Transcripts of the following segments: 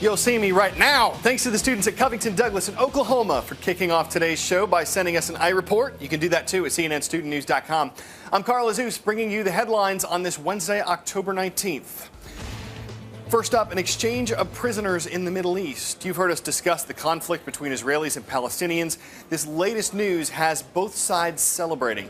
You'll see me right now. Thanks to the students at Covington Douglas in Oklahoma for kicking off today's show by sending us an iReport. You can do that too at cnnstudentnews.com. I'm Carl Azuz, bringing you the headlines on this Wednesday, October 19th. First up, an exchange of prisoners in the Middle East. You've heard us discuss the conflict between Israelis and Palestinians. This latest news has both sides celebrating.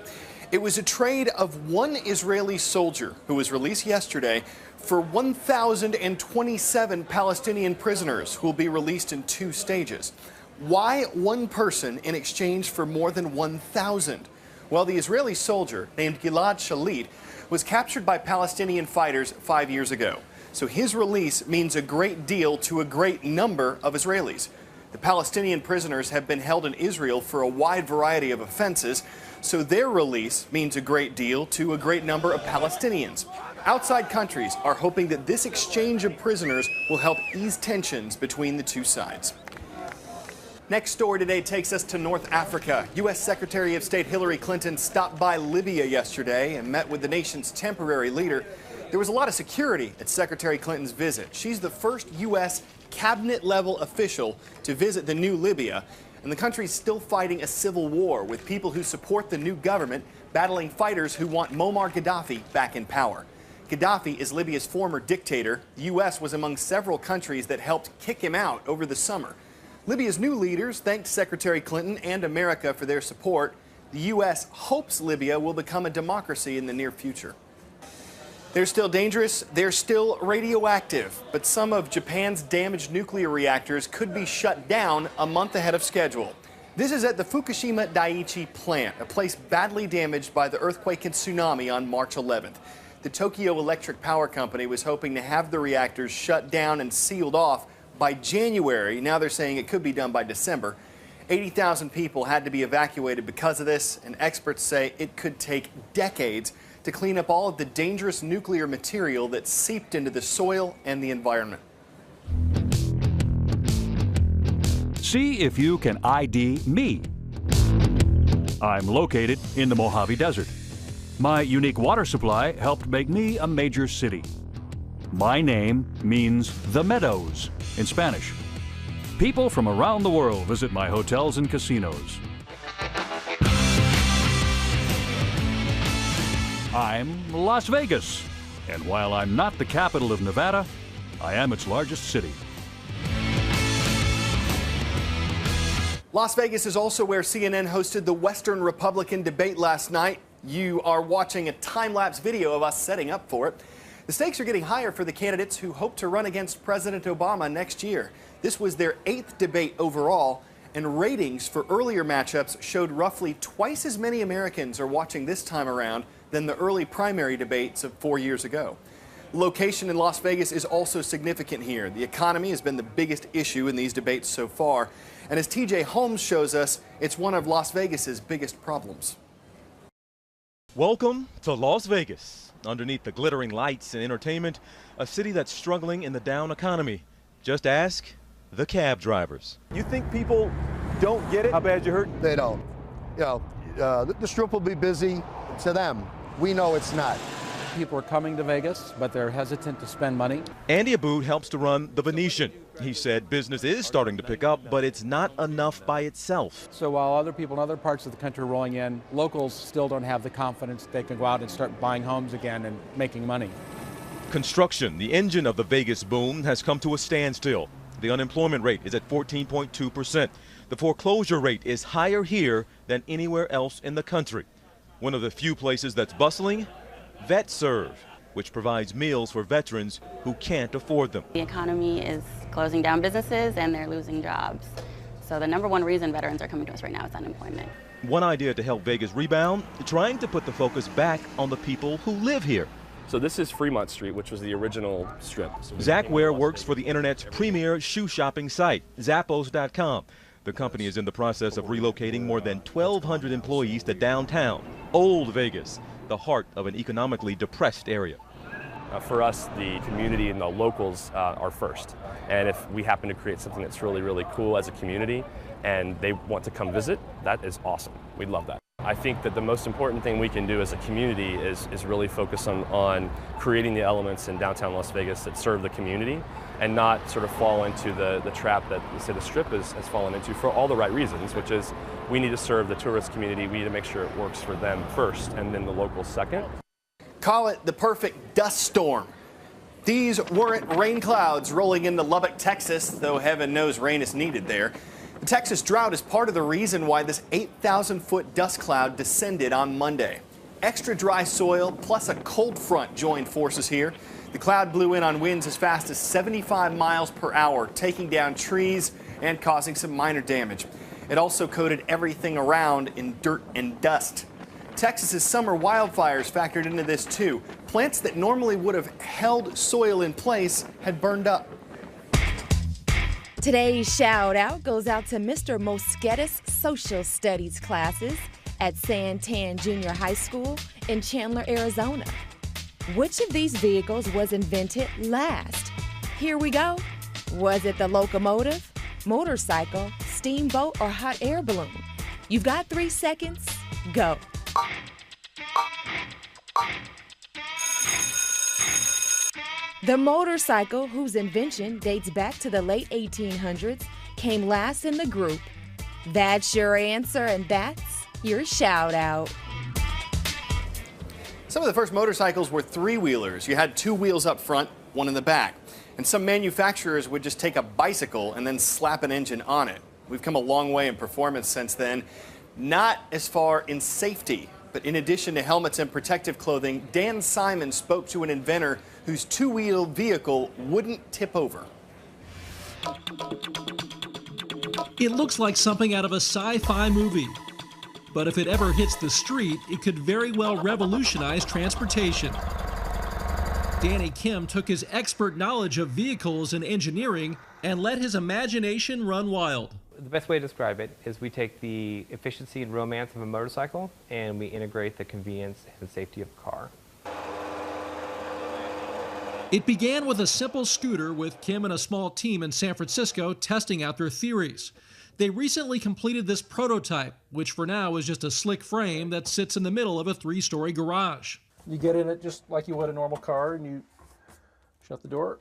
It was a trade of one Israeli soldier who was released yesterday for 1,027 Palestinian prisoners who will be released in 2 stages. Why one person in exchange for more than 1,000? Well, the Israeli soldier named Gilad Shalit was captured by Palestinian fighters 5 years ago. So his release means a great deal to a great number of Israelis. The Palestinian prisoners have been held in Israel for a wide variety of offenses, so their release means a great deal to a great number of Palestinians. Outside countries are hoping that this exchange of prisoners will help ease tensions between the two sides. Next story today takes us to North Africa. U.S. Secretary of State Hillary Clinton stopped by Libya yesterday and met with the nation's temporary leader. There was a lot of security at Secretary Clinton's visit. She's the first U.S. cabinet-level official to visit the new Libya, and the country's still fighting a civil war with people who support the new government battling fighters who want Muammar Gaddafi back in power. Gaddafi is Libya's former dictator. The U.S. was among several countries that helped kick him out over the summer. Libya's new leaders thanked Secretary Clinton and America for their support. The U.S. hopes Libya will become a democracy in the near future. They're still dangerous, they're still radioactive, but some of Japan's damaged nuclear reactors could be shut down a month ahead of schedule. This is at the Fukushima Daiichi plant, a place badly damaged by the earthquake and tsunami on March 11th. The Tokyo Electric Power Company was hoping to have the reactors shut down and sealed off by January. Now they're saying it could be done by December. 80,000 people had to be evacuated because of this, and experts say it could take decades to clean up all of the dangerous nuclear material that seeped into the soil and the environment. See if you can ID me. I'm located in the Mojave Desert. My unique water supply helped make me a major city. My name means the Meadows in Spanish. People from around the world visit my hotels and casinos. I'm Las Vegas, and while I'm not the capital of Nevada, I am its largest city. Las Vegas is also where CNN hosted the Western Republican debate last night. You are watching a time-lapse video of us setting up for it. The stakes are getting higher for the candidates who hope to run against President Obama next year. This was their 8th debate overall, and ratings for earlier matchups showed roughly twice as many Americans are watching this time around than the early primary debates of 4 years ago. Location in Las Vegas is also significant here. The economy has been the biggest issue in these debates so far, and as TJ Holmes shows us, it's one of Las Vegas's biggest problems. Welcome to Las Vegas. Underneath the glittering lights and entertainment, a city that's struggling in the down economy. Just ask the cab drivers. You think people don't get it? How bad you hurt? They don't. You know, the strip will be busy. To them, we know it's not. People are coming to Vegas, but they're hesitant to spend money. Andy Aboud helps to run The Venetian. He said business is starting to pick up, but it's not enough by itself. So while other people in other parts of the country are rolling in, locals still don't have the confidence they can go out and start buying homes again and making money. Construction, the engine of the Vegas boom, has come to a standstill. The unemployment rate is at 14.2%. The foreclosure rate is higher here than anywhere else in the country. One of the few places that's bustling, VetServe, which provides meals for veterans who can't afford them. The economy is closing down businesses and they're losing jobs. So the #1 reason veterans are coming to us right now is unemployment. One idea to help Vegas rebound, trying to put the focus back on the people who live here. So this is Fremont Street, which was the original strip. Zach Ware works for the internet's premier shoe shopping site, Zappos.com. The company is in the process of relocating more than 1,200 employees to downtown, Old Vegas, the heart of an economically depressed area. For us, the community and the locals are first. And if we happen to create something that's really, really cool as a community and they want to come visit, that is awesome. We'd love that. I think that the most important thing we can do as a community is really focus on creating the elements in downtown Las Vegas that serve the community and not sort of fall into the trap that the Strip has fallen into for all the right reasons, which is we need to serve the tourist community, we need to make sure it works for them first and then the locals second. Call it the perfect dust storm. These weren't rain clouds rolling into Lubbock, Texas, though heaven knows rain is needed there. The Texas drought is part of the reason why this 8,000-foot dust cloud descended on Monday. Extra dry soil plus a cold front joined forces here. The cloud blew in on winds as fast as 75 miles per hour, taking down trees and causing some minor damage. It also coated everything around in dirt and dust. Texas's summer wildfires factored into this too. Plants that normally would have held soil in place had burned up. Today's shout out goes out to Mr. Mosqueda's social studies classes at Santan Junior High School in Chandler, Arizona. Which of these vehicles was invented last? Here we go. Was it the locomotive, motorcycle, steamboat, or hot air balloon? You've got 3 seconds. Go. The motorcycle, whose invention dates back to the late 1800s, came last in the group. That's your answer, and that's your shout out. Some of the first motorcycles were three-wheelers. You had 2 wheels up front, 1 in the back. And some manufacturers would just take a bicycle and then slap an engine on it. We've come a long way in performance since then. Not as far in safety. But in addition to helmets and protective clothing, Dan Simon spoke to an inventor whose 2-wheeled vehicle wouldn't tip over. It looks like something out of a sci-fi movie. But if it ever hits the street, it could very well revolutionize transportation. Danny Kim took his expert knowledge of vehicles and engineering and let his imagination run wild. The best way to describe it is we take the efficiency and romance of a motorcycle and we integrate the convenience and safety of a car. It began with a simple scooter with Kim and a small team in San Francisco testing out their theories. They recently completed this prototype, which for now is just a slick frame that sits in the middle of a 3-story garage. You get in it just like you would a normal car and you shut the door.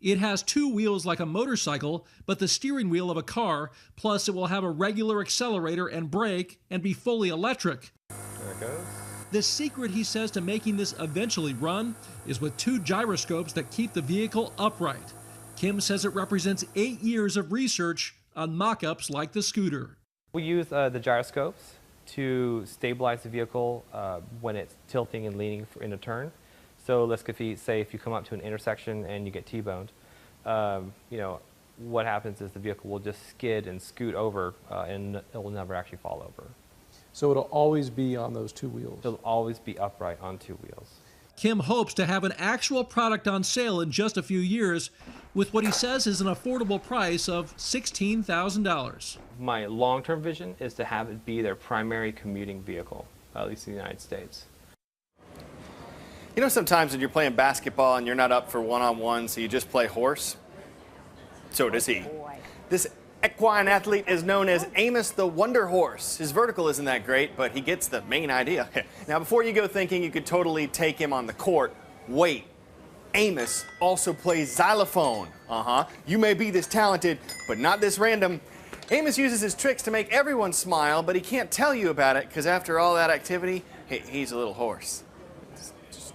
It has 2 wheels like a motorcycle, but the steering wheel of a car, plus it will have a regular accelerator and brake and be fully electric. There it goes. The secret, he says, to making this eventually run is with 2 gyroscopes that keep the vehicle upright. Kim says it represents 8 years of research on mock-ups like the scooter. We use the gyroscopes to stabilize the vehicle when it's tilting and leaning in a turn. So let's say if you come up to an intersection and you get T-boned, what happens is the vehicle will just skid and scoot over and it will never actually fall over. So it'll always be on those 2 wheels? It'll always be upright on 2 wheels. Kim hopes to have an actual product on sale in just a few years with what he says is an affordable price of $16,000. My long-term vision is to have it be their primary commuting vehicle, at least in the United States. You know, sometimes when you're playing basketball and you're not up for one-on-one, so you just play horse? So does he. This equine athlete is known as Amos the Wonder Horse. His vertical isn't that great, but he gets the main idea. Now, before you go thinking you could totally take him on the court, wait. Amos also plays xylophone. You may be this talented, but not this random. Amos uses his tricks to make everyone smile, but he can't tell you about it because after all that activity, he's a little hoarse.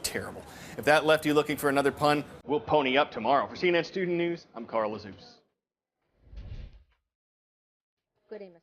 Terrible. If that left you looking for another pun, we'll pony up tomorrow. For CNN Student News, I'm Carl Azuz. Good, Amos.